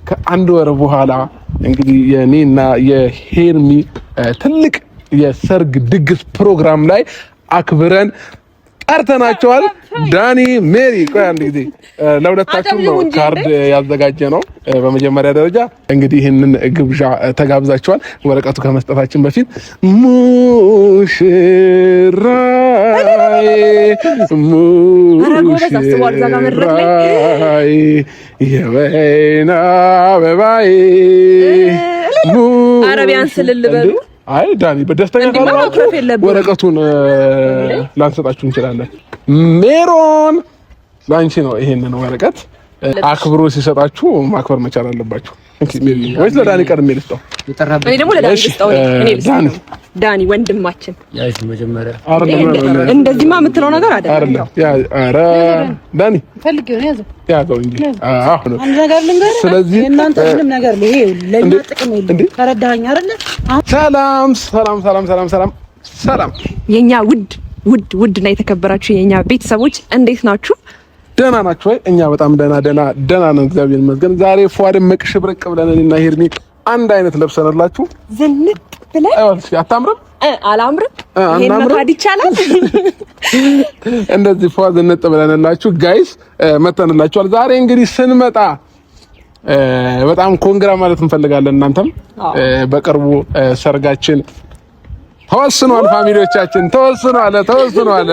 ከአንድ ወር በኋላ እንግዲህ የኔና የሄርሚ ትልቅ የሰርግ ድግስ ፕሮግራም ላይ አክብረን ጠርተናቸዋል። ዳኒ ሜሪ ቆይ አንድ ጊዜ ለሁለታችሁም ነው ካርድ ያዘጋጀ ነው። በመጀመሪያ ደረጃ እንግዲህ ይህንን ግብዣ ተጋብዛችኋል። ወረቀቱ ከመስጠታችን በፊት ሙሽራይ የወይና አበባይ አረቢያን ስልልበሉ አይ ዳኒ በደስተኛ ካላችሁ ወረቀቱን ላንሰጣችሁ እንችላለን። ሜሮን ላንቺ ነው ይሄንን ወረቀት አክብሮ ሲሰጣችሁ ማክበር መቻል አለባችሁ። ወይስ ለዳኒ ቀድሜ ልስጠው? እኔ ደግሞ ለዳኒ ልስጠው። እኔ ልስጠው። ዳኒ ወንድማችን ያይስ መጀመሪያ እንደዚህማ የምትለው ነገር አይደለም። ኧረ ዳኒ ፈልጊው ነው ያዘው እንጂ አሁን አንድ ነገር ልንገርህ። ስለዚህ እናንተ ምንም ነገር ነው ይሄ ለኛ ጥቅም የለም። ተረዳኸኝ አይደለ? ሰላም ሰላም ሰላም ሰላም ሰላም ሰላም የኛ ውድና የተከበራችሁ የኛ ቤተሰቦች እንዴት ናችሁ? ደህና ናችሁ ወይ? እኛ በጣም ደህና ነን፣ እግዚአብሔር ይመስገን። ዛሬ ፏድም መቅሽብርቅ ብለን እኔና ሄርሚ አንድ አይነት ለብሰንላችሁ ዝንጥ ብለን አይወልሽ አታምርም? አላምርም? ይሄን መካድ ይቻላል? እንደዚህ ፏ ዝንጥ ብለንላችሁ ጋይስ መተንላችኋል። ዛሬ እንግዲህ ስንመጣ በጣም ኮንግራ ማለት እንፈልጋለን። እናንተም በቅርቡ ሰርጋችን ተወስኗል። ፋሚሊዎቻችን ተወስኗል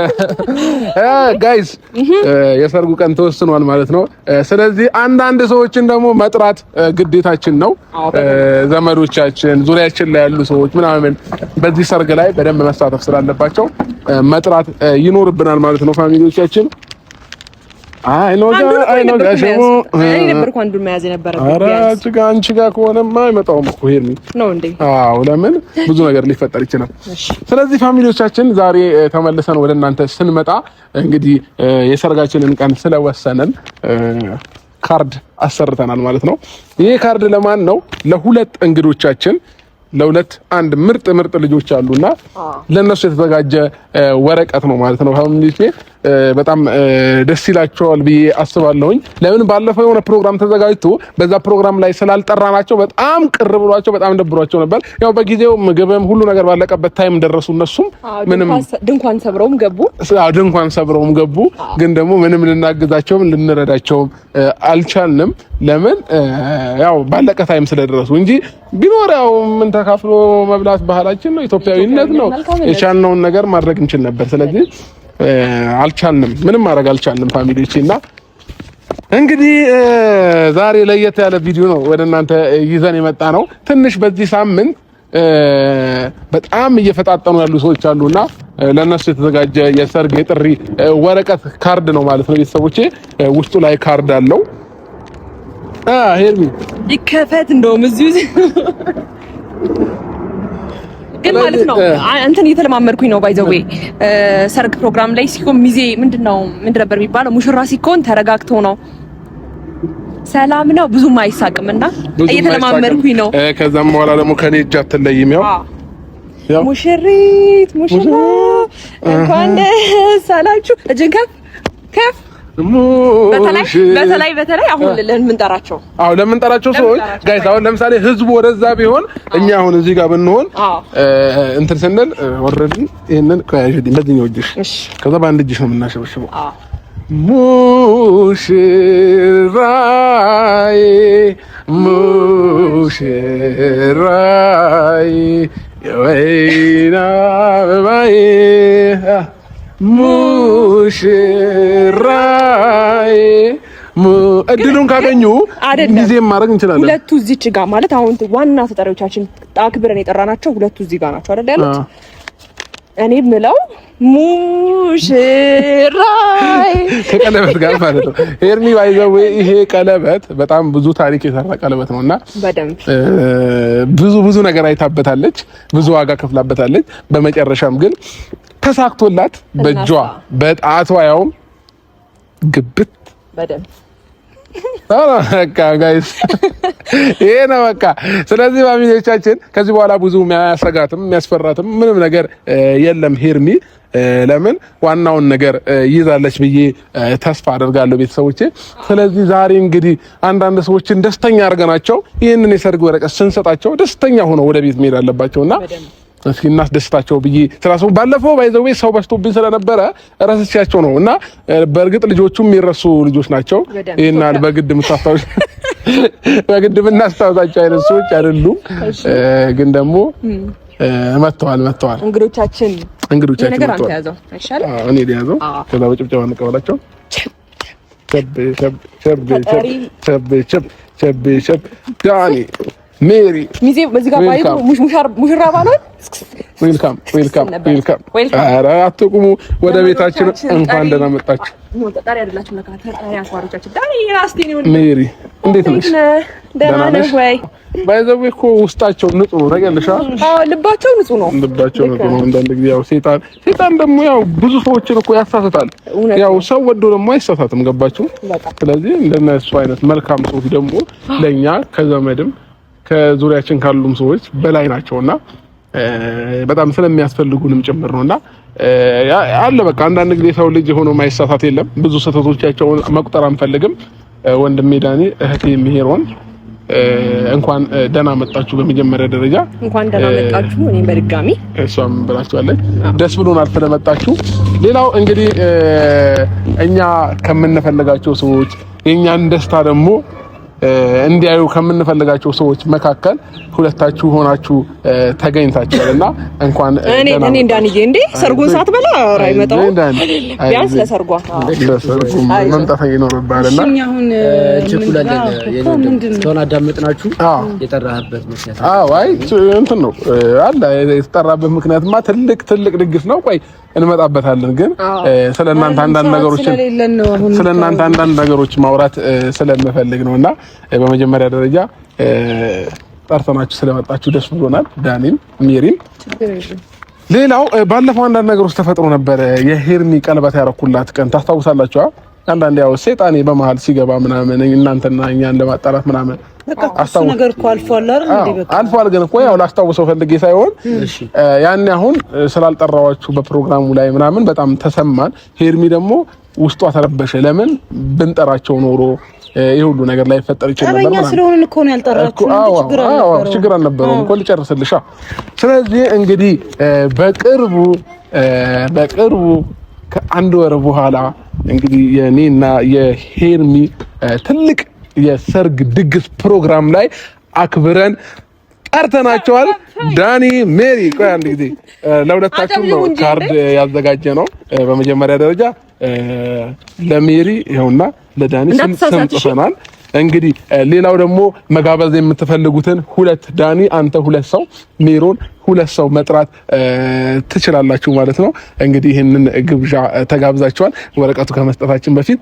ጋይስ የሰርጉ ቀን ተወስኗል ማለት ነው። ስለዚህ አንዳንድ ሰዎችን ደግሞ መጥራት ግዴታችን ነው። ዘመዶቻችን ዙሪያችን ላይ ያሉ ሰዎች ምናምን በዚህ ሰርግ ላይ በደንብ መሳተፍ ስላለባቸው መጥራት ይኖርብናል ማለት ነው ፋሚሊዎቻችን። አይ ነው ጋሽሞ እኔ ነበርኩ አንዱን መያዝ የነበረብኝ። ኧረ አንቺ ጋር ከሆነማ አይመጣውም እኮ ሄርሚ ነው እንዴ? አዎ ለምን ብዙ ነገር ሊፈጠር ይችላል። ስለዚህ ፋሚሊዎቻችን ዛሬ ተመልሰን ወደ እናንተ ስንመጣ እንግዲህ የሰርጋችንን ቀን ስለወሰነን ካርድ አሰርተናል ማለት ነው። ይሄ ካርድ ለማን ነው? ለሁለት እንግዶቻችን አንድ ምርጥ ልጆች አሉና ለነሱ የተዘጋጀ ወረቀት ነው ማለት ነው። ፋሚሊዎቼ በጣም ደስ ይላቸዋል ብዬ አስባለሁኝ። ለምን ባለፈው የሆነ ፕሮግራም ተዘጋጅቶ በዛ ፕሮግራም ላይ ስላልጠራናቸው በጣም ቅር ብሏቸው በጣም ደብሯቸው ነበር። ያው በጊዜው ምግብም ሁሉ ነገር ባለቀበት ታይም ደረሱ። እነሱም ምንም ድንኳን ሰብረውም ገቡ። ግን ደግሞ ምንም ልናግዛቸውም ልንረዳቸውም አልቻልንም። ለምን ያው ባለቀ ታይም ስለደረሱ እንጂ ቢኖር ያው ምን ተካፍሎ መብላት ባህላችን ነው፣ ኢትዮጵያዊነት ነው። የቻልነውን ነገር ማድረግ እንችል ነበር። ስለዚህ አልቻልንም፣ ምንም ማድረግ አልቻልንም ፋሚሊዎቼ። እና እንግዲህ ዛሬ ለየት ያለ ቪዲዮ ነው ወደ እናንተ ይዘን የመጣ ነው። ትንሽ በዚህ ሳምንት በጣም እየፈጣጠኑ ያሉ ሰዎች አሉና ለነሱ የተዘጋጀ የሰርግ የጥሪ ወረቀት ካርድ ነው ማለት ነው ቤተሰቦቼ። ውስጡ ላይ ካርድ አለው። ሄርሚ ይከፈት እንደውም እዚሁ ግን ማለት ነው እንትን እየተለማመድኩኝ ነው። ባይ ዘ ዌይ ሰርግ ፕሮግራም ላይ ሲኮን ሚዜ ምንድን ነበር የሚባለው? ሙሽራ ሲኮን ተረጋግቶ ነው፣ ሰላም ነው፣ ብዙም አይሳቅምና እየተለማመድኩኝ ነው። ከዛም በኋላ ደግሞ ከኔ እጅ አትለይም። ያው ሙሽሪት ሙሽራ እንኳን ደስ አላችሁ። እጅን ከፍ በተለይ አሁን ለምንጠራቸው ሰዎች ጋይስ፣ አሁን ለምሳሌ ህዝቡ ወደዛ ቢሆን እኛ አሁን እዚህ ጋር ብንሆን እንትን ስንል ኦልሬዲ ይሄንን ከያዥዲ በዚህኛው እጅሽ ከዛ በአንድ እጅሽ ነው የምናሸበሽበው። ሙሽራይ የወይና አበባይ ሙሽራይ እድሉን ካገኙ ጊዜም ማድረግ እንችላለን። ሁለቱ እዚች ጋር ማለት አሁን ዋና ተጠሪዎቻችን አክብረን የጠራናቸው ሁለቱ እዚህ ጋር ናቸው አይደል ያሉት? እኔ የምለው ሙሽራይ ከቀለበት ጋር ማለት ነው። ሄርሚ ባይዘው ይሄ ቀለበት በጣም ብዙ ታሪክ የሰራ ቀለበት ነውና በደንብ ብዙ ነገር አይታበታለች፣ ብዙ ዋጋ ከፍላበታለች። በመጨረሻም ግን ተሳክቶላት በእጇ በጣቷ ያውም ግብት በደንብ በቃ ጋይስ ይሄ ነው በቃ። ስለዚህ ፋሚሊዎቻችን ከዚህ በኋላ ብዙ የሚያሰጋትም የሚያስፈራትም ምንም ነገር የለም። ሄርሚ ለምን ዋናውን ነገር ይዛለች ብዬ ተስፋ አደርጋለሁ ቤተሰቦቼ። ስለዚህ ዛሬ እንግዲህ አንዳንድ ሰዎችን ደስተኛ አድርገናቸው ይህንን የሰርግ ወረቀት ስንሰጣቸው ደስተኛ ሆነው ወደ ቤት መሄድ አለባቸውና እስኪ እናስደስታቸው ብዬ ስላሰው ባለፈው ባይዘው ሰው በዝቶብኝ ስለነበረ ረስቻቸው ነው እና በእርግጥ ልጆቹም የሚረሱ ልጆች ናቸው። ይሄናል በግድ የምታስታውስ በግድ ብናስታውሳቸው አይነት ሰዎች አይደሉም። ግን ደግሞ መጥተዋል እንግዶቻችን መጥተዋል። እኔ ሊያዘው ከዛ በጭብጨባ እንቀበላቸው። ቸብ ዳኒ ሜሪ ሚዜ በዚህ ጋር ባይቱ ሙሽራ ባሏል። ዌልካም። ኧረ አትቁሙ፣ ወደ ቤታችን እንኳን ደህና መጣችሁ። ተጣሪ አይደላችሁ ነካ ተጣሪ አቋሮቻችን ዳኒ ራስቲኒ ወደ ሜሪ እንዴት ነሽ? ደህና ነሽ ወይ? ባይዘው እኮ ውስጣቸው ንጹህ ነው ታውቂያለሽ? አዎ ልባቸው ንጹህ ነው። አንዳንድ ጊዜ ያው ሴጣን ደግሞ ያው ብዙ ሰዎችን እኮ ያሳስታል። ያው ሰው ወዶ ደግሞ አይሳሳትም። ገባችሁ? ስለዚህ እንደነሱ አይነት መልካም ሰዎች ደግሞ ለኛ ከዘመድም ከዙሪያችን ካሉም ሰዎች በላይ ናቸውና በጣም ስለሚያስፈልጉንም ጭምር ነውና አለ በቃ አንዳንድ ጊዜ ሰው ልጅ ሆኖ ማይሳሳት የለም። ብዙ ስህተቶቻቸውን መቁጠር አንፈልግም። ወንድሜ ዳኒ፣ እህቴ ሜሮን እንኳን ደህና መጣችሁ። በመጀመሪያ ደረጃ እንኳን ደህና መጣችሁ። እኔም በድጋሚ እሷም ብላችኋለች። ደስ ብሎናል ስለመጣችሁ። ሌላው እንግዲህ እኛ ከምንፈልጋቸው ሰዎች የኛን ደስታ ደግሞ እንዲያዩ ከምንፈልጋቸው ሰዎች መካከል ሁለታችሁ ሆናችሁ ተገኝታችኋልና እንኳን እኔ እንዳንዬ እንዴ ሰርጉን ሳትበላ ራይ መጣው ቢያንስ ለሰርጓ መምጣት ይኖርባልና እኛ አሁን ቸኩላለን አዳመጥናችሁ የጠራህበት ምክንያት አይ እንትን ነው አለ የተጠራበት ምክንያትማ ትልቅ ድግስ ነው። ቆይ እንመጣበታለን። ግን ስለናንተ አንዳንድ ነገሮች ማውራት ስለምፈልግ ነውና በመጀመሪያ ደረጃ ጠርተናችሁ ስለመጣችሁ ደስ ብሎናል። ዳኒም ሜሪም ሌላው ባለፈው አንዳንድ ነገሮች ተፈጥሮ ነበር። የሄርሚ ቀለበት ያረኩላት ቀን ታስታውሳላችሁ? አንዳንድ ያው ሰይጣኔ በመሃል ሲገባ ምናምን እናንተና እኛን ለማጣላት ምናምን አስታውሱ ነገር እኮ አልፏል አይደል? በቃ አልፏል። ግን እኮ ያው ላስታውሰው ፈልጌ ሳይሆን ያኔ አሁን ስላልጠራዋችሁ በፕሮግራሙ ላይ ምናምን በጣም ተሰማን። ሄርሚ ደግሞ ውስጧ ተረበሸ። ለምን ብንጠራቸው ኖሮ ይሄ ሁሉ ነገር ላይ ፈጠር ይችላል ነበር ማለት ነው። ስለሆነ እኮ ነው ያልጠራችሁ። ችግር አልነበረውም እኮ ልጨርስልሻ። ስለዚህ እንግዲህ በቅርቡ ከአንድ ወር በኋላ እንግዲህ የኔና የሄርሚ ትልቅ የሰርግ ድግስ ፕሮግራም ላይ አክብረን ጠርተናቸዋል። ዳኒ ሜሪ፣ ቆይ አንድ ጊዜ ለሁለታችሁም ነው ካርድ ያዘጋጀ ነው። በመጀመሪያ ደረጃ ለሜሪ ይኸውና፣ ለዳኒ ስም ጽፈናል። እንግዲህ ሌላው ደግሞ መጋበዝ የምትፈልጉትን ሁለት ዳኒ አንተ ሁለት ሰው ሜሮን ሁለት ሰው መጥራት ትችላላችሁ ማለት ነው። እንግዲህ ይሄንን ግብዣ ተጋብዛችኋል። ወረቀቱ ከመስጠታችን በፊት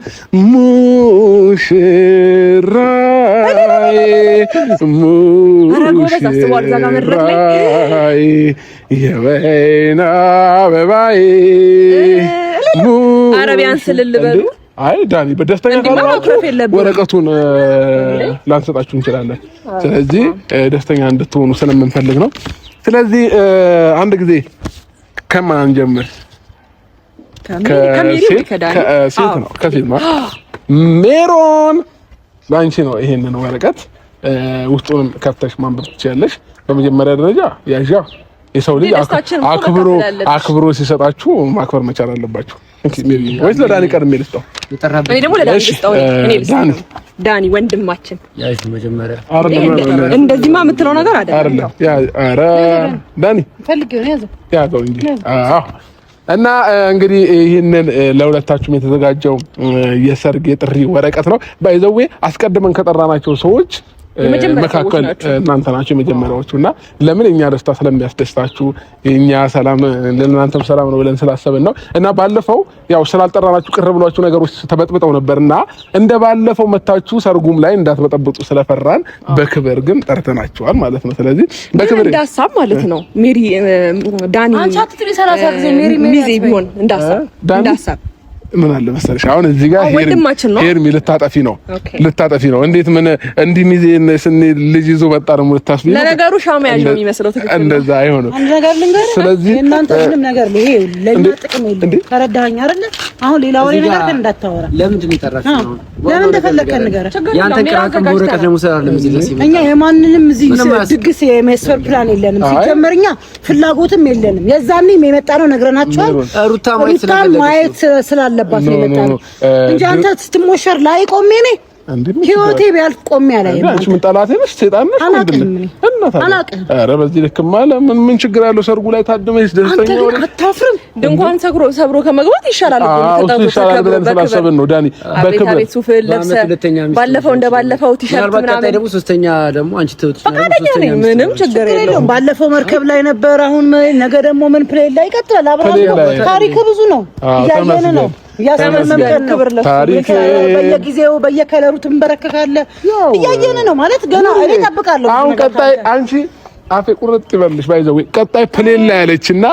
ሙሽራዬ የወይና አበባዬ አረቢያን ስልል በሉ። አይ ዳኒ በደስተኛ ወረቀቱን ላንሰጣችሁ እንችላለን። ስለዚህ ደስተኛ እንድትሆኑ ስለምንፈልግ ነው። ስለዚህ አንድ ጊዜ ከማን ጀምር? ከሴት ነው። ሜሮን ላንቺ ነው ይሄንን ወረቀት። ውስጡን ከፍተሽ ማንበብ ትችያለሽ። በመጀመሪያ ደረጃ ያዣ የሰው ልጅ አክብሮ ሲሰጣችሁ ማክበር መቻል አለባችሁ። ሜሪ ወይስ ለዳኒ ቀድሜ ልስጠው? እኔ ደግሞ ለዳኒ ልስጠው። ዳኒ ወንድማችን ያይሽ መጀመሪያ እንደዚህማ የምትለው ነገር አይደለም። ኧረ ዳኒ ፈልገው ያዘው እንጂ እና እንግዲህ ይህንን ለሁለታችሁም የተዘጋጀው የሰርግ የጥሪ ወረቀት ነው። ባይዘዌ አስቀድመን ከጠራናቸው ሰዎች መካከል እናንተ ናችሁ የመጀመሪያዎቹ እና ለምን እኛ ደስታ ስለሚያስደስታችሁ እኛ ሰላም ለእናንተም ሰላም ነው ብለን ስላሰብን ነው። እና ባለፈው ያው ስላልጠራናችሁ ቅር ብሏችሁ ነገሮች ተበጥብጠው ነበርና እንደ ባለፈው መታችሁ ሰርጉም ላይ እንዳትበጠብጡ ስለፈራን በክብር ግን ጠርተናችኋል ማለት ነው። ስለዚህ በክብር እንዳሳብ ማለት ነው። ሜሪ ዳኒ አንቻት 30 ጊዜ ሜሪ ቢሆን እንዳሳብ ምን አለ መሰለሽ አሁን እዚህ ጋር ሄርሚ ልታጠፊ ነው። እንዴት ምን እንዲህ ሚዜን ስንል ልጅ ይዞ መጣ ነው ልታስቢ? ለነገሩ ሻማ ያዥ ነው የሚመስለው። ትክክል እንደዛ አይሆንም። አንድ ነገር ልንገርህ፣ ስለዚህ እናንተ ምንም ነገር ይሄ ለኛ ጥቅም የለም። ተረዳኸኝ አይደል? አሁን ሌላ ወሬ ነገር ግን እንዳታወራ። ለምንድን ነው የጠራችው? ለምን እንደፈለከ ንገረኝ። ያንተን ቅራቅም በወረቀት ለሙሰራ ለምዚህ ለሲ እኛ የማንንም እዚህ ድግስ የመስፈር ፕላን የለንም። ሲጀመርኛ ፍላጎትም የለንም። የዛኔም የመጣነው ነግረናቸዋል። ሩታ ማየት ስላለባት ነው የመጣነው እንጂ አንተ ስትሞሸር ላይ ቆሜ ነኝ ህይወቴ ቢያልፍ ቆሜ አላየም። አንቺ ምን ጠላቴ ነሽ? ሰይጣን ነሽ ምንድን ነው? አላውቅም። ኧረ በዚህ ልክማ ምን ችግር አለው? ሰርጉ ላይ ታድመሽ ደስተኛ ሆነ አታፍርም? ድንኳን ሰብሮ ከመግባት ይሻላል እኮ ይሻላል ብለን ስላሰብን ነው። ዳኒ በክብር ሱፍ ለብሰህ ባለፈው እንደባለፈው ቲሸርት ምናምን ደግሞ ሶስተኛ ደግሞ አንቺ ምንም ችግር የለውም። ባለፈው መርከብ ላይ ነበር። አሁን ነገ ደግሞ ምን ፕሌን ላይ ይቀጥላል። አብረን ታሪክ ብዙ ነው እያየን ነው። ታሪክ በየጊዜው በየከለሩ ትንበረከካለህ እያየን ነው ማለት ገና እኔ እጠብቃለሁ። አሁን ቀጣይ አንቺ አፌ ቁርጥ ይበልሽ ባይዘው ቀጣይ ፕሌን ላይ ያለችና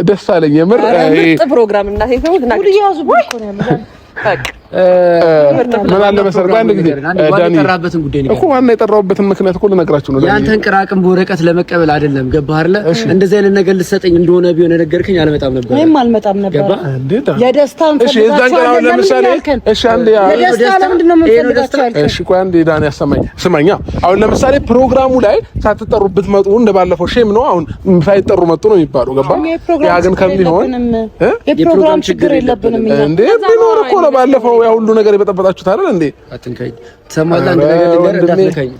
ደስ አለኝ የምር ምርጥ ፕሮግራም እና ሄፈው ምን አለ መሰለህ በአንድ ጊዜ ዳኒ እኮ ዋና የጠራሁበትን ምክንያት እኮ ልነግራችሁ ነው። ያንተን ቅራቅም በወረቀት ለመቀበል አይደለም። ገባህ አይደል? እንደዚህ አይነት ነገር ልትሰጠኝ እንደሆነ ቢሆን ነገርከኝ አልመጣም ነበር። እኔም አልመጣም ነበር። የደስታን እሺ፣ የዛን ቀን አሁን ለምሳሌ እሺ፣ አንዴ የደስታ ለምንድን ነው የምትፈልጋቸው? እሺ፣ ቆይ አንዴ ዳኒ ስማኛ። አሁን ለምሳሌ ፕሮግራሙ ላይ ሳትጠሩ ብትመጡ እንደባለፈው ሼም ነው። አሁን ሳይጠሩ መጡ ነው የሚባለው። ገባህ? ያ ግን ከሚሆን የፕሮግራም ችግር የለብንም እንዴ ቢኖር እኮ ነው ባለፈው ያ ሁሉ ነገር የበጠበጣችሁት አይደል እንዴ? አትንካኝ ተሰማላ አንድ ነገር እንዳትነካኝ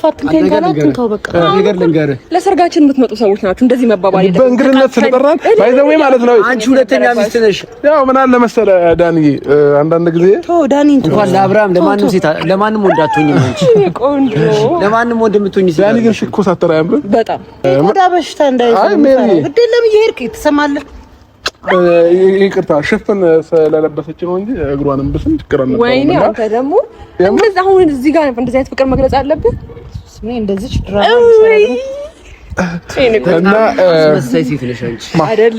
አትንካኝ ካላትንካው በቃ ነገር ልንገርህ። ለሰርጋችን የምትመጡ ሰዎች ናችሁ እንደዚህ መባባል የለም። በእንግድነት ስለጠራን ባይዘው ማለት ነው። አንቺ ሁለተኛ ሚስት ነሽ። ያው ምን አለ መሰለህ ዳንዬ አንዳንድ ጊዜ ዳኒ እንኳን ለአብርሃም ለማንም ወንድ አትሆኝም አንቺ ቆንጆ ለማንም ወንድ የምትሆኝ ዳኒ ግን ሲኮሳተር አያምርም በጣም ቆዳ በሽታ እንዳይዘው ግድ የለም እየሄድክ ትሰማለህ። ይቅርታ ሽፍን ስለለበሰች ነው እንጂ እግሯንም ብስም ትከራለች። ወይኔ አንተ ደግሞ እንደዛ አሁን እዚህ ጋር እንደዚህ አይነት ፍቅር መግለጽ አለብህ። እኔ እንደዚህ ድራማ እና አስመሳይ ሴት ነሽ አንቺ አይደል?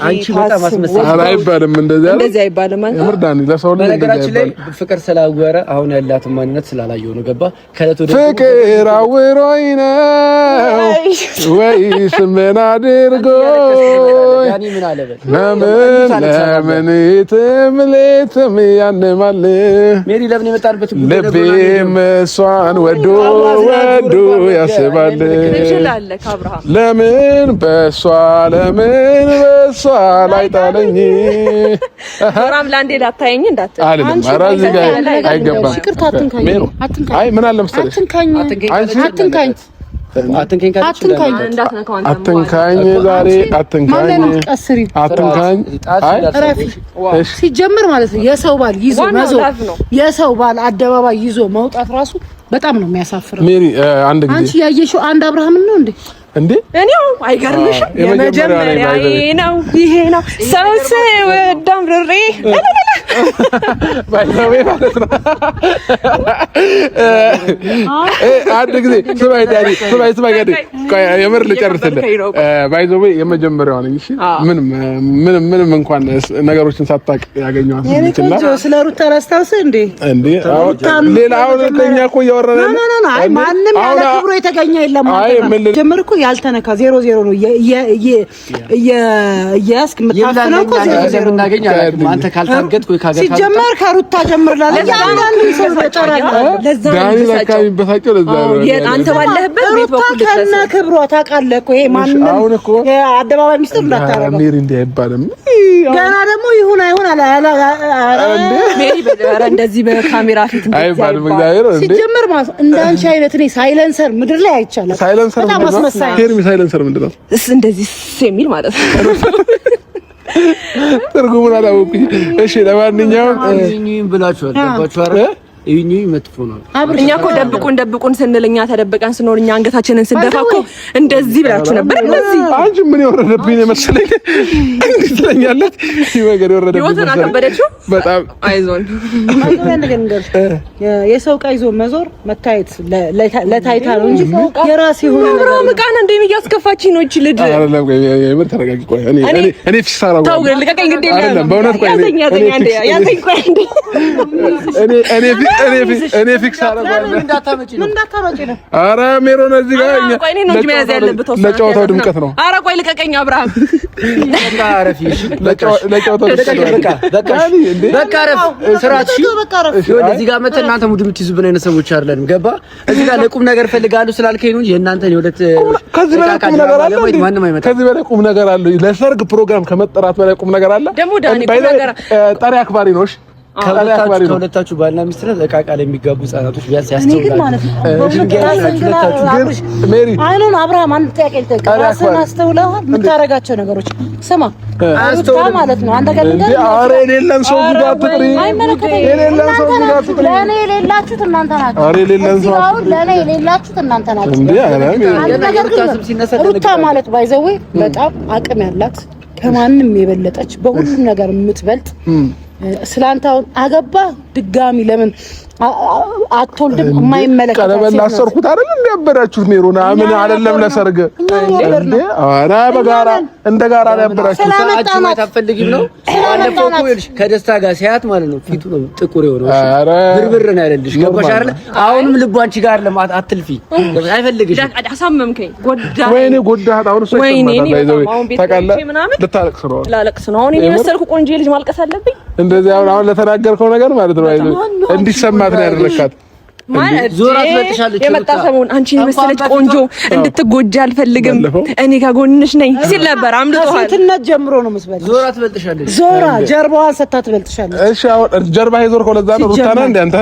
አንቺ በጣም አስመሳይ አይባልም። እንደዚህ አይባልም። የምር ዳኒ ለሰው ልጅ ነገራችን ላይ ፍቅር ስላወረ አሁን ያላት ማንነት ስላላየው ነው። ገባ ከለት ወደ ፍቅር አውሮኝ ነው ወይስ ምን አድርጎ ዳኒ ምን አለበት? ለምን ትምሌትም ያንማል ሜሪ ለምን የመጣንበት ልቤም እሷን ወዶ ያስባል። ለምን በሷ ላይ ጣለኝ ራም ላንዴ ላታየኝ እንዳትል አይደለም። ኧረ እዚህ ጋር አይገባም። አይ ምን አለ መሰለሽ አትንካኝ ዛሬ አትንካኝ። አይ ሲጀምር ማለት ነው የሰው ባል አደባባይ ይዞ መውጣት ራሱ በጣም ነው የሚያሳፍረው። ሜሪ አንድ ጊዜ አንቺ ያየሽው አንድ አብርሃም ነው እንዴ? እኔው አይገርምሽም? የመጀመሪያ ነው ይሄ ነው ሰው ሲወዳም ርሬ ባይዘው ማለት ነው። አንድ ጊዜ ስማይ ዳኒ ስማይ የምር ልጨርስልህ። ባይዘው የመጀመሪያው ነኝ። እሺ ምንም እንኳን ነገሮችን ሳታውቅ ያገኘኋት እንዴ? ስለ ሩታ ላስታውስ እንዴ? ሌላ አሁን እኛ እኮ እያወራን ነው። አይ ማንም ያለ ክብሩ የተገኘ የለም ማለት ጀምር እኮ ያልተነካ 0-0 ነው እያስክ የምታፈነው እኮ 0-0 እናገኛለን። አንተ ካልታገጥኩ ካገታ ሲጀመር ከሩታ ጀምርላለ ያንዳንዱ ሰው ተጠራለ። ለዛ ዳኒ ለካሚ በታቸው ለዛ ነው አንተ ባለህበት ቤት በኩል ከነ ክብሯ ታውቃለህ እኮ ይሄ ማንም የአደባባይ ሚስጥር እንዳታረገው ሜሪ እንዲህ አይባልም። ገና ደግሞ ይሁን አይሁን አላ ሜሪ በደረ እንደዚህ በካሜራ ፊት አይባልም። እግዚአብሔር እንዴ ሲጀመር ማለት እንዳንቺ አይነት እኔ ሳይለንሰር ምድር ላይ አይቻለም። ሳይለንሰር ሄርሚ ሳይለንሰር ምንድነው? እንደዚህ የሚል ማለት ነው። ትርጉሙን አላወኩኝ። እሺ ለማንኛውም አንዚኝም ብላችኋል። ገባችሁ አይደል? ይሁን መጥፎ ነው። እኛ እኮ ደብቁን ስንል ተደብቀን ስንኖር እኛ አንገታችንን ስንደፋ እኮ እንደዚህ ብላችሁ ነበር። እንደዚህ አንቺ ምን የወረደብኝ ነው መሰለኝ እንግዲህ ስለኛለች ይወገር የወረደብኝ ይወተና ከበደችው በጣም አይዞን ነገር የሰው ዕቃ ይዞ መዞር መታየት ለታይታ ነው እንጂ የራስ ይሁን አብርሃም ዕቃን እንደም እያስከፋችኝ ነው እቺ ልጅ። አይደለም የምር ተረጋጊ። ቆይ እኔ ፊክስ አደረገው ታው ልቀቀኝ ግዴ አይደለም በእውነት ቆይ እኔ ፊክስ አደረገው ምን እንዳታመጪ ነው። ኧረ ሜሮን እዚህ ጋር ቆይ እኔ ነው መያዝ ያለበት ወሰነ ለጨዋታው ድምቀት ነው። ኧረ ቆይ ልቀቀኝ አብርሃም ለጨዋታው በቃ አረፍ ስራት እዚህ ጋር መተን እናንተ ሙድ የምትይዙብን አይነት ሰዎች አይደለንም። ገባ እዚህ ጋር ለቁም ነገር ፈልጋለሁ ስላልከኝ ነው እንጂ እናንተ የሁለት ከዚህ በላይ ቁም ነገር አለ። ከዚህ በላይ ቁም ነገር አለ። ለሰርግ ፕሮግራም ከመጠራት በላይ ቁም ነገር አለ። ደግሞ ዳኒ ቁም ነገር ጠሪ አክባሪ ነው። እሺ ከሁለታችሁ ባልና ሚስት ነው ለቃቃል የሚጋቡ ህጻናቶች ቢያንስ ያስተውላሉ። ሜሪ አይኑን አብርሃም አንድ ጥያቄ ልጠይቅ። ራስህን አስተውለህ የምታረጋቸው ነገሮች ስማ አስተውለህ ማለት ነው። አንተ ጋር ልንገርህ፣ ኧረ የሌለን ሰው ጋር ትጥሪ የሌለን ሰው ጋር ትጥሪ ለኔ የሌላችሁት እናንተ ናችሁ። ኧረ የሌለን ሰው ለኔ የሌላችሁት እናንተ ናችሁ። እንዴ ሩታ ማለት ባይዘው በጣም አቅም ያላት ከማንም የበለጠች በሁሉም ነገር የምትበልጥ ስላንተ አሁን አገባ ድጋሚ ለምን አትወልድም? የማይመለከት ቀለበል አሰርኩት አይደል እንዴ? ያበራችሁት ሜሮና ምን አይደለም ለሰርግ እንዴ? ኧረ በጋራ እንደ ጋራ ያበራችሁት ሰዓት ማለት አትፈልጊም ነው። ባለፈው እኮ ይልሽ ከደስታ ጋር ሲያት ማለት ነው ፊቱ ነው ጥቁር የሆነው። ኧረ ብርብር ነው ያለልሽ። ገባሽ አይደል? አሁንም ልቡ አንቺ ጋር ለማት አትልፊ። አይፈልግሽም። አሳመምከኝ፣ ጎዳህ። ወይኔ ጎዳህ። አሁን እሱ ይሰማታል። ታውቃለህ፣ ልታለቅስ ነው። ላለቅስ ነው። አሁን የመሰልኩ ቆንጆ ልጅ ማልቀስ አለብኝ? እንደዚህ አሁን ለተናገርከው ነገር ማለት ነው እንዲሰማት ነው ያደረካት። ማለት ዞራ ትመጥሻለች። የመጣ ሰሞን አንቺን የመሰለች ቆንጆ እንድትጎጂ አልፈልግም፣ እኔ ከጎንሽ ነኝ ሲል ነበር። አምልጦሃል። ከስንትነት ጀምሮ ነው መስበል። ዞራ ትመጥሻለች። ዞራ ጀርባዋን ሰታ ትመጥሻለች። እሺ አሁን ጀርባ ይዞርከው ለዛ ነው ሩታና እንደ አንተ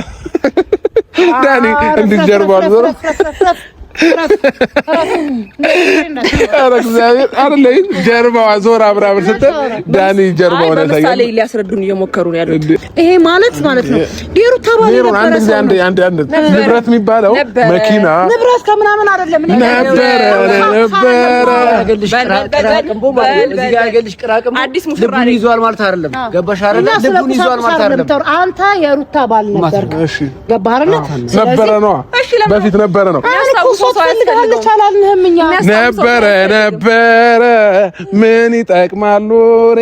ዳኒ እንደ ጀርባዋን ዞራ እግዚአብሔር አይደለ ጀርባዋ ዞር አብራብር ስትል ዳኒ ጀርባው ነው ታያለ። ለምሳሌ ሊያስረዱን እየሞከሩ ነው ያሉት። ይሄ ማለት ነው ዲሩ ተባለ ነበር። አንድ ንብረት የሚባለው መኪና ንብረት ከምናምን አይደለም አዲስ ሙሽራ ይዟል ማለት አይደለም። ገባሽ አይደል? ልቡን ይዟል ማለት አይደለም። አንተ የሩታ ባል ነበር። እሺ ገባህ አይደል? ነበረ ነው በፊት ነበረ ነው ነበረ ምን ይጠቅማል ኖሬ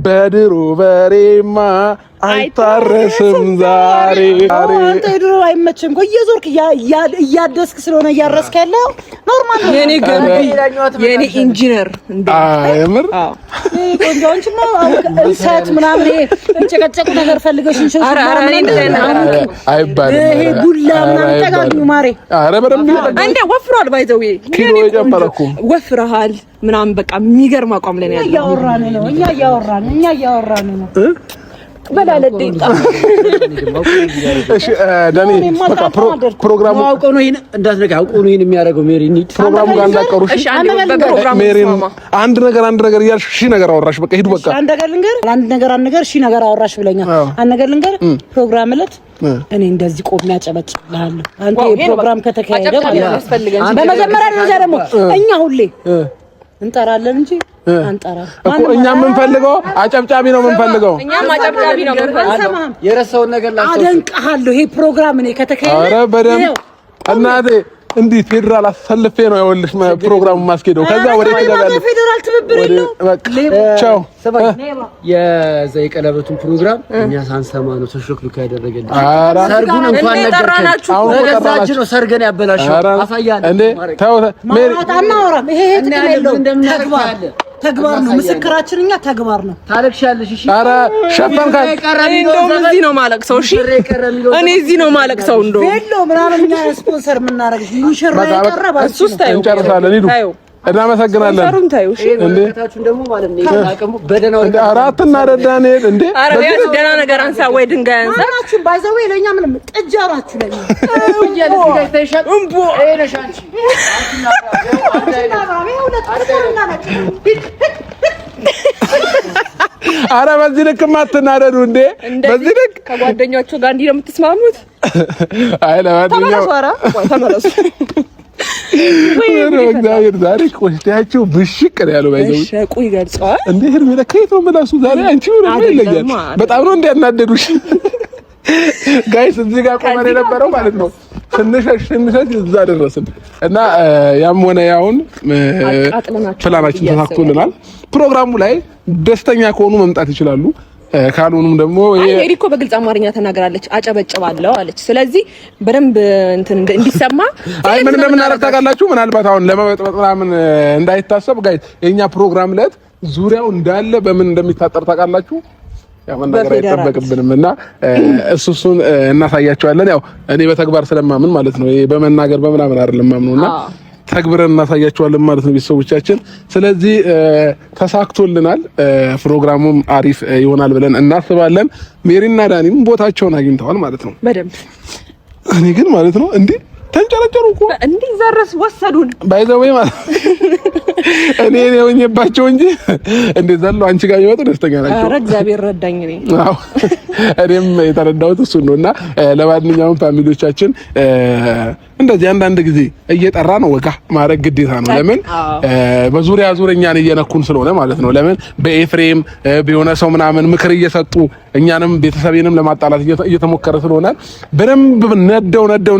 በድሮ በሬማ አይታረስም ዛሬ። አንተ ድሮ አይመችም እኮ እየዞርክ እያደስክ ስለሆነ እያረስክ ያለው ኖርማል ነው። የኔ ገንቢ የኔ ኢንጂነር የምር ቆንጆንች ነው እንሰት ምናምን እንጨቀጨቁ ነገር ፈልገሽ እንሽሽ አይባልም። ይሄ ጉላ ምናምን ጠጋኙ ማሬ ኧረ በደምብ እንደ ወፍሯል። ባይዘው ኪሎ የጨመረኩ ወፍረሃል ምናምን በቃ የሚገርም አቋም ላይ ነው ያለው። እኛ እያወራን ነው በላለዴ እሺ ዳኒ በቃ ፕሮግራሙ አውቀው ነው ይሄን እንዳትነካ አውቀው ነው ይሄን የሚያደርገው ሜሪ እንዴ ፕሮግራሙ ጋር እንዳቀሩ እሺ ሜሪ አንድ ነገር እያልሽ እሺ ነገር አወራሽ በቃ ሂዱ በቃ አንድ ነገር እሺ ነገር አወራሽ ብለኛል። አንድ ነገር ልንገር ፕሮግራም እለት እኔ እንደዚህ ቆሜ አጨበጭብልሃለሁ። አንተ የፕሮግራም ከተካሄደ ማለት በመጀመሪያ ደረጃ ደግሞ እኛ ሁሌ እንጠራለን እንጂ አንጠራ እኮ እኛ የምንፈልገው አጨብጫቢ ነው የምንፈልገው። እኛም አጨብጫቢ ነው የምንፈልገው። የረሳውን ነገር ላስተው አደንቅሃለሁ። ይሄ ፕሮግራም እኔ ከተካሄደ ኧረ በደምብ እናቴ እንዲህ ፌደራል አሰልፌ ነው ያወልሽ ፕሮግራሙን ማስኬደው። ከዛ ወደ ተጋጋለ ፌደራል ትብብር ነው። ቻው የዘይ ቀለበቱን ፕሮግራም እኛ ሳንሰማ ነው ተሽክልኩ ያደረገልን። ሰርጉን እንኳን ነገርከን። አሁን ተቀጣጭ ነው ሰርገን ያበላሽው። አሳያለሁ እንዴ ታው ሜሪ አናወራም። ይሄ ጥቅም የለውም። ተግባር ነው ምስክራችን። እኛ ተግባር ነው። ታለቅሻለሽ። እሺ ኧረ ሸፈንካል። እንደውም እዚህ ነው ማለቅ ሰው። እሺ እኔ እዚህ ነው ማለቅ ሰው። እንደውም ቬሎ ምናምን እኛ ስፖንሰር የምናረግሽ ሙሽራ የቀረበ እሱስ ታዩ እንጨርሳለን። ሂዱ እናመሰግናለን። ሰሩን ታዩ። እሺ እንዴታችሁን ደግሞ ማለት ነው አቀሙ በደናው አራት እና ረዳኔ እንዴ አረ ቢያንስ ደህና ነገር አንሳ ወይ ድንጋይ አንሳ። ማናችሁ ባይዘው ለኛ ምንም ጥጃ ናችሁ ለኛ እንቦ እነሻንቺ ኧረ በዚህ ልክ አትናደዱ እንዴ! በዚህ ልክ ከጓደኞቹ ጋር እንዲህ ነው የምትስማሙት? አይ ለማንኛውም ተመለሱ። እግዚአብሔር ዛሬ ቆሽታችሁ ብሽቅ ነው ያለው። ባይዘው ሸቁ ይገልጸዋል እንዴ ሄርሜላ ከየት ነው ምላሱ ዛሬ አንቺ ነው ይለያል። በጣም ነው እንዲያናደዱሽ ጋይስ። እዚህ ጋር ቆመን የነበረው ማለት ነው ትንሽ እዛ ደረስን እና ያም ሆነ ያውን ፕላናችን ተሳክቶልናል። ፕሮግራሙ ላይ ደስተኛ ከሆኑ መምጣት ይችላሉ። ካልሆኑም ደግሞ ይሄ እኮ በግልጽ አማርኛ ተናግራለች። አጨበጭባለሁ አለች። ስለዚህ በደንብ እንዲሰማ ምን እንደምናደርግ ታውቃላችሁ? ምናልባት አሁን ለመበጥበጥ ምናምን እንዳይታሰብ ጋይስ የኛ ፕሮግራም ዕለት ዙሪያው እንዳለ በምን እንደሚታጠር ታውቃላችሁ? ያው መናገር አይጠበቅብንም እና እሱን እናሳያቸዋለን። ያው እኔ በተግባር ስለማምን ማለት ነው። ይሄ በመናገር በምናምን አይደለም ማምነውና ተግብረን እናሳያቸዋለን ማለት ነው ቤተሰቦቻችን። ስለዚህ ተሳክቶልናል። ፕሮግራሙም አሪፍ ይሆናል ብለን እናስባለን። ሜሪና ዳኒም ቦታቸውን አግኝተዋል ማለት ነው በደንብ። እኔ ግን ማለት ነው እንዴ ተንጨረጨሩ እኮ እንዴ ዘረስ ወሰዱን ባይዘው ማለት እኔ የሆነባቸው እንጂ እንዴ ዘሎ አንቺ ጋር ይወጣ ደስተኛ ናቸው። ኧረ እግዚአብሔር ረዳኝ ነኝ። አዎ እኔም የተረዳሁት እሱ ነውና ለማንኛውም ፋሚሊዎቻችን እንደዚህ አንዳንድ ጊዜ እየጠራ ነው ወጋ ማድረግ ግዴታ ነው። ለምን በዙሪያ ዙሪያኛን እየነኩን ስለሆነ ማለት ነው። ለምን በኤፍሬም በሆነ ሰው ምናምን ምክር እየሰጡ እኛንም ቤተሰቤንም ለማጣላት እየተሞከረ ስለሆነ በደንብ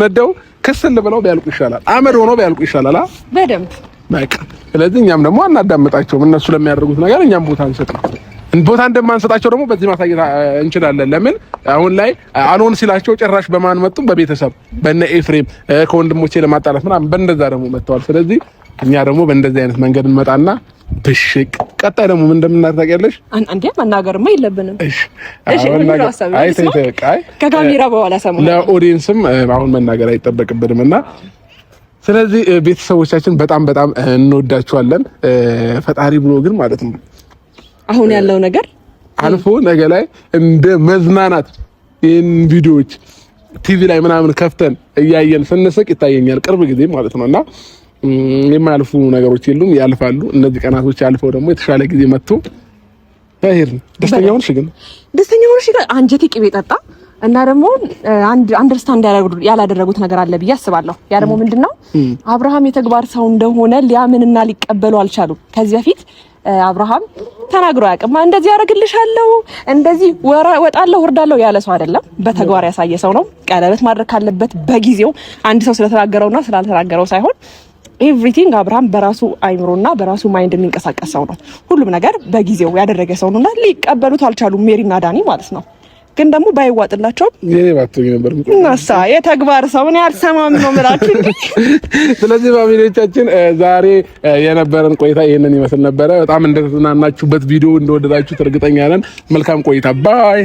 ነደው ከሰል ብለው ቢያልቁ ይሻላል። አመድ ሆኖ ቢያልቁ ይሻላል። በደንብ በቃ ስለዚህ እኛም ደግሞ አናዳምጣቸውም። እነሱ ለሚያደርጉት ነገር እኛም ቦታ እንሰጣቸው። ቦታ እንደማንሰጣቸው ደግሞ በዚህ ማሳየት እንችላለን። ለምን አሁን ላይ አልሆን ሲላቸው ጭራሽ በማን መጡ? በቤተሰብ በእነ ኤፍሬም ከወንድሞቼ ለማጣላት ምናምን በእንደዛ ደግሞ መጥተዋል። ስለዚህ እኛ ደግሞ በእንደዚህ አይነት መንገድ እንመጣና ብሽቅ ቀጣይ ደግሞ ምን እንደምናደርጋለሽ አንዴ መናገርማ የለብንም። እሺ ከካሜራ በኋላ ሰሞኑን ለኦዲየንስም አሁን መናገር አይጠበቅብንምና ስለዚህ ቤተሰቦቻችን በጣም እንወዳችኋለን። ፈጣሪ ብሎ ግን ማለት ነው አሁን ያለው ነገር አልፎ ነገ ላይ እንደ መዝናናት ይሄን ቪዲዮዎች ቲቪ ላይ ምናምን ከፍተን እያየን ስንስቅ ይታየኛል ቅርብ ጊዜ ማለት ነውና የማያልፉ ነገሮች የሉም፣ ያልፋሉ። እነዚህ ቀናቶች ያልፈው ደግሞ የተሻለ ጊዜ መጥቶ ታሄር ደስተኛ ሆንሽ ግን አንጀቴ ቅቤ ጠጣ እና ደግሞ አንድ አንደርስታንድ ያላደረጉት ነገር አለ ብዬ አስባለሁ። ያ ደግሞ ምንድነው አብርሃም የተግባር ሰው እንደሆነ ሊያምንና ሊቀበሉ አልቻሉም። ከዚህ በፊት አብርሃም ተናግሮ ያቅማ እንደዚህ ያደርግልሻለሁ እንደዚህ ወጣለሁ ወርዳለሁ ያለ ሰው አይደለም። በተግባር ያሳየ ሰው ነው። ቀለበት ማድረግ ካለበት በጊዜው አንድ ሰው ስለተናገረውና ስላልተናገረው ሳይሆን ኤቭሪቲንግ አብርሃም በራሱ አይምሮና በራሱ ማይንድ የሚንቀሳቀስ ሰው ነው። ሁሉም ነገር በጊዜው ያደረገ ሰው ነውና ሊቀበሉት አልቻሉም ሜሪና ዳኒ ማለት ነው። ግን ደግሞ ባይዋጥላቸው የኔ ባትሆኝ ነበር እናሳ የተግባር ሰው ነው ያልሰማም ነው ማለት እንዴ። ስለዚህ ፋሚሊዎቻችን ዛሬ የነበረን ቆይታ ይሄንን ይመስል ነበረ። በጣም እንደተዝናናችሁበት ቪዲዮ እንደወደዳችሁት እርግጠኛ ነን። መልካም ቆይታ ባይ